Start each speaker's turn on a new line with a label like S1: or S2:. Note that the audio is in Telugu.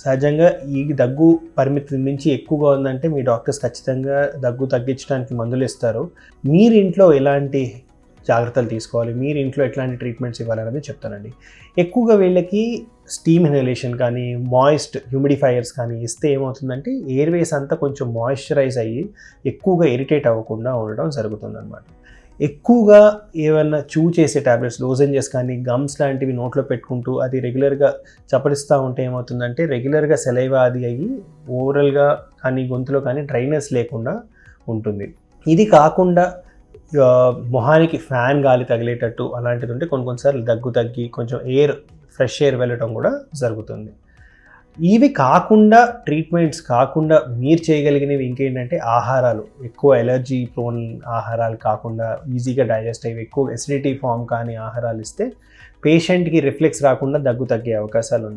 S1: సహజంగా ఈ దగ్గు పరిమితి మించి ఎక్కువగా ఉందంటే మీ డాక్టర్స్ ఖచ్చితంగా దగ్గు తగ్గించడానికి మందులు ఇస్తారు. మీరు ఇంట్లో ఎలాంటి జాగ్రత్తలు తీసుకోవాలి, మీరు ఇంట్లో ఎట్లాంటి ట్రీట్మెంట్స్ ఇవ్వాలనేది చెప్తానండి. ఎక్కువగా వీళ్ళకి స్టీమ్ ఇన్హలేషన్ కానీ, మాయిస్ట్ హ్యూమిడిఫైయర్స్ కానీ ఇస్తే ఏమవుతుందంటే ఎయిర్వేస్ అంతా కొంచెం మాయిశ్చరైజ్ అయ్యి ఎక్కువగా ఇరిటేట్ అవ్వకుండా ఉండడం జరుగుతుందన్నమాట. ఎక్కువగా ఏమన్నా చేసే టాబ్లెట్స్, లోజెంజెస్ కానీ, గమ్స్ లాంటివి నోట్లో పెట్టుకుంటూ అది రెగ్యులర్గా చప్పరిస్తూ ఉంటే ఏమవుతుందంటే రెగ్యులర్గా సెలైవా అది అయ్యి ఓవరల్గా కానీ గొంతులో కానీ డ్రైనెస్ లేకుండా ఉంటుంది. ఇది కాకుండా మొహానికి ఫ్యాన్ గాలి తగిలేటట్టు అలాంటిది ఉంటే కొన్నిసార్లు దగ్గు తగ్గి కొంచెం ఫ్రెష్ ఎయిర్ వెళ్ళటం కూడా జరుగుతుంది. ఇవి కాకుండా ట్రీట్మెంట్స్ కాకుండా మీరు చేయగలిగినవి ఇంకేంటంటే ఆహారాలు, ఎక్కువ ఎలర్జీ ప్రోన్ ఆహారాలు కాకుండా ఈజీగా డైజెస్ట్ అయ్యి ఎక్కువ ఎసిడిటీ ఫామ్ కానీ ఆహారాలు ఇస్తే పేషెంట్కి రిఫ్లెక్స్ రాకుండా దగ్గు తగ్గే అవకాశాలు ఉన్నాయి.